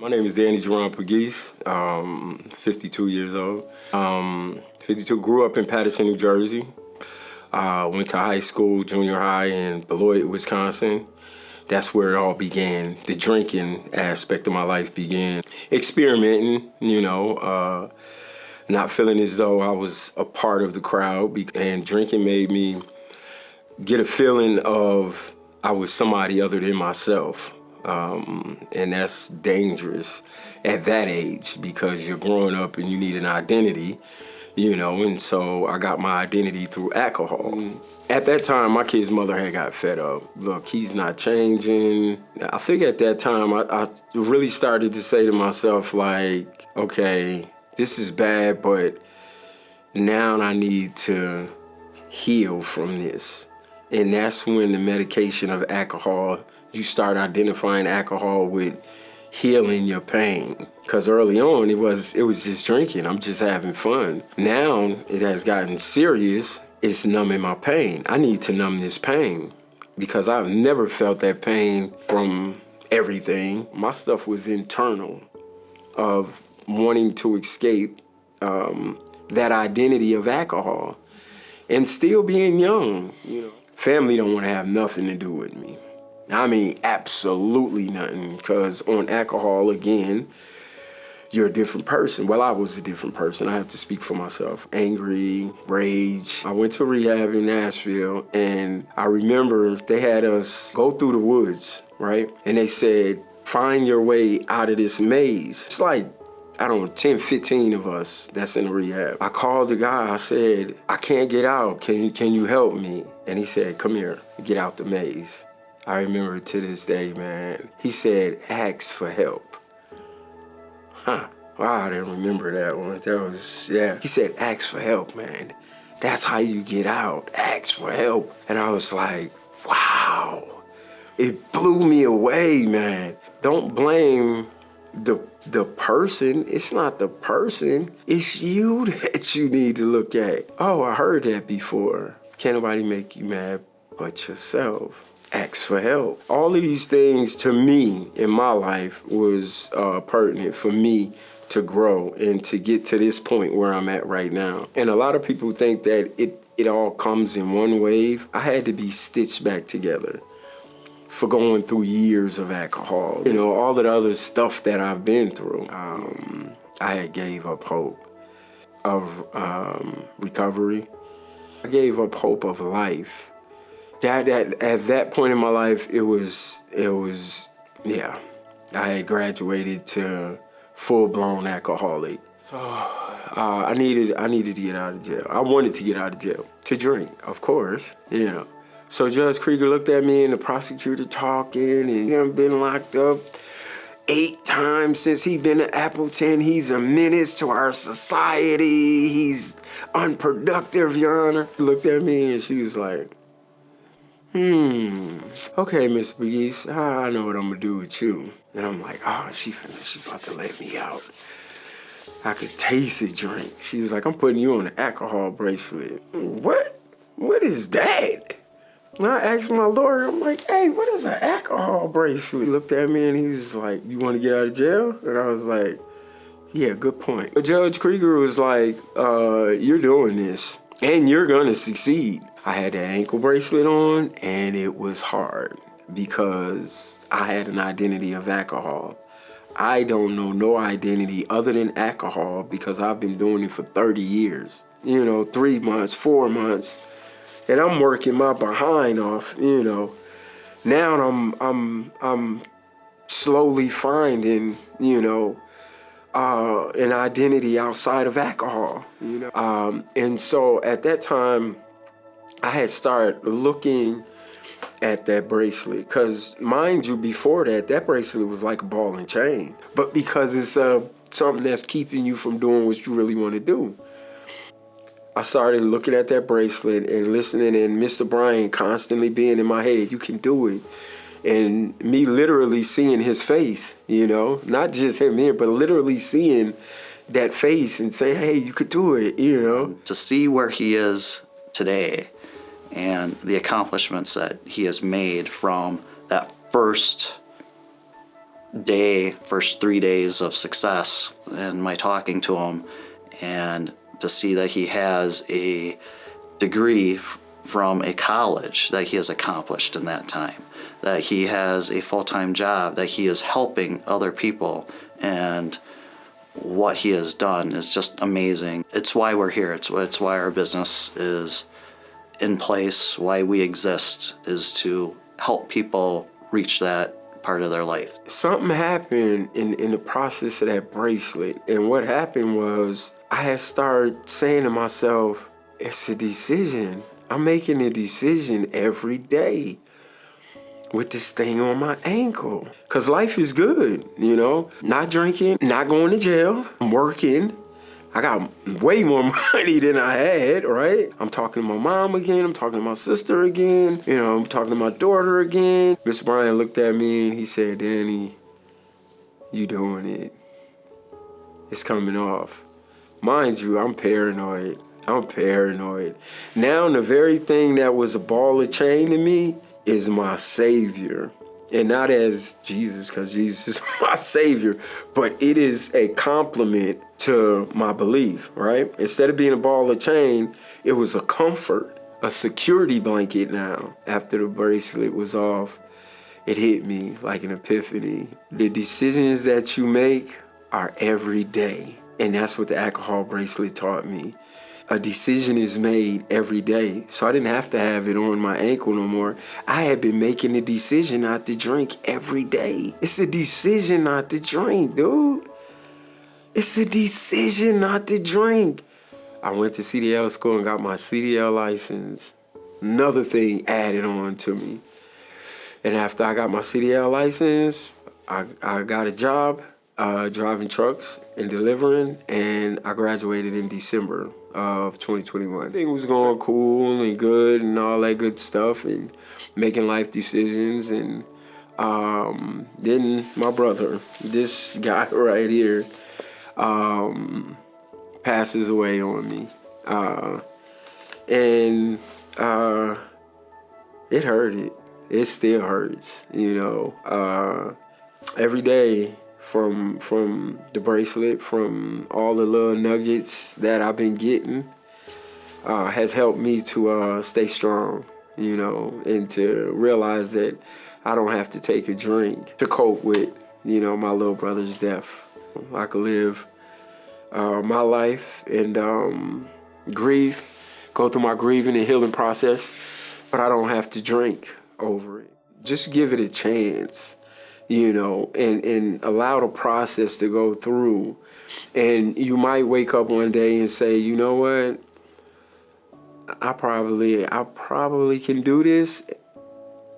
My name is Danny Jerome Pegues, 52 years old. 52, grew up in Paterson, New Jersey. Went to high school, junior high in Beloit, Wisconsin. That's where it all began. The drinking aspect of my life began. Experimenting, not feeling as though I was a part of the crowd. And drinking made me get a feeling of I was somebody other than myself. And that's dangerous at that age because you're growing up and you need an identity, and so I got my identity through alcohol. At that time, my kid's mother had got fed up. Look, he's not changing. I think at that time, I really started to say to myself, like, okay, this is bad, but now I need to heal from this. And that's when the medication of alcohol, you start identifying alcohol with healing your pain. Because early on, it was just drinking. I'm just having fun. Now it has gotten serious. It's numbing my pain. I need to numb this pain because I've never felt that pain from everything. My stuff was internal of wanting to escape that identity of alcohol and still being young. Family don't want to have nothing to do with me. I mean, absolutely nothing, because on alcohol, again, you're a different person. Well, I was a different person. I have to speak for myself. Angry, rage. I went to rehab in Nashville, and I remember they had us go through the woods, right? And they said, find your way out of this maze. It's like, I don't know, 10, 15 of us that's in the rehab. I called the guy, I said, I can't get out, can you help me? And he said, come here, get out the maze. I remember to this day, man. He said, ask for help. Wow, I didn't remember that one. He said, ask for help, man. That's how you get out, ask for help. And I was like, wow. It blew me away, man. Don't blame the person. It's not the person. It's you that you need to look at. Oh, I heard that before. Can't nobody make you mad but yourself. Ask for help. All of these things to me in my life was pertinent for me to grow and to get to this point where I'm at right now. And a lot of people think that it all comes in one wave. I had to be stitched back together for going through years of alcohol. All of the other stuff that I've been through. I had gave up hope of recovery. I gave up hope of life. At that point in my life, it was, I had graduated to full-blown alcoholic. So I needed to get out of jail. I wanted to get out of jail, to drink, of course, So Judge Krieger looked at me and the prosecutor talking, and I've been locked up 8 times since he's been at Appleton. He's a menace to our society. He's unproductive, Your Honor. She looked at me and she was like, okay, Miss Pegues, I know what I'm gonna do with you. And I'm like, she about to let me out. I could taste the drink. She was like, I'm putting you on an alcohol bracelet. What? What is that? And I asked my lawyer, I'm like, hey, what is an alcohol bracelet? He looked at me and he was like, you want to get out of jail? And I was like, yeah, good point. But Judge Krieger was like, you're doing this and you're gonna succeed. I had that ankle bracelet on and it was hard because I had an identity of alcohol. I don't know no identity other than alcohol because I've been doing it for 30 years. 3 months, 4 months. And I'm working my behind off, Now I'm slowly finding, an identity outside of alcohol, And so at that time, I had started looking at that bracelet because, mind you, before that bracelet was like a ball and chain. But because it's something that's keeping you from doing what you really want to do. I started looking at that bracelet and listening, and Mr. Bryan constantly being in my head, you can do it. And me literally seeing his face, not just him here, but literally seeing that face and saying, hey, you could do it, To see where he is today and the accomplishments that he has made from that first first 3 days of success in my talking to him, and to see that he has a degree from a college that he has accomplished in that time, that he has a full-time job, that he is helping other people, and what he has done is just amazing. It's why we're here. It's why our business is in place, why we exist, is to help people reach that part of their life. Something happened in the process of that bracelet. And what happened was I had started saying to myself, it's a decision. I'm making a decision every day with this thing on my ankle. Because life is good, you know? Not drinking, not going to jail, I'm working. I got way more money than I had, right? I'm talking to my mom again. I'm talking to my sister again. You know, I'm talking to my daughter again. Mr. Bryan looked at me and he said, Danny, you doing it. It's coming off. Mind you, I'm paranoid. Now the very thing that was a ball of chain to me is my Savior. And not as Jesus, because Jesus is my Savior, but it is a compliment to my belief, right? Instead of being a ball of chain, it was a comfort, a security blanket now. After the bracelet was off, it hit me like an epiphany. The decisions that you make are every day. And that's what the alcohol bracelet taught me. A decision is made every day. So I didn't have to have it on my ankle no more. I had been making a decision not to drink every day. It's a decision not to drink, dude. It's a decision not to drink. I went to CDL school and got my CDL license. Another thing added on to me. And after I got my CDL license, I got a job driving trucks and delivering, and I graduated in December of 2021. Everything was going cool and good and all that good stuff and making life decisions. And then my brother, this guy right here, passes away on me. And it hurted. It still hurts, you know. Every day, from the bracelet, from all the little nuggets that I've been getting, has helped me to stay strong, you know, and to realize that I don't have to take a drink to cope with, you know, my little brother's death. I could live my life and grieve, go through my grieving and healing process, but I don't have to drink over it. Just give it a chance, you know, and allow the process to go through. And you might wake up one day and say, you know what? I probably can do this.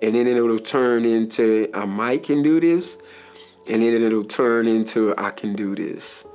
And then it'll turn into I might can do this. And then it'll turn into I can do this.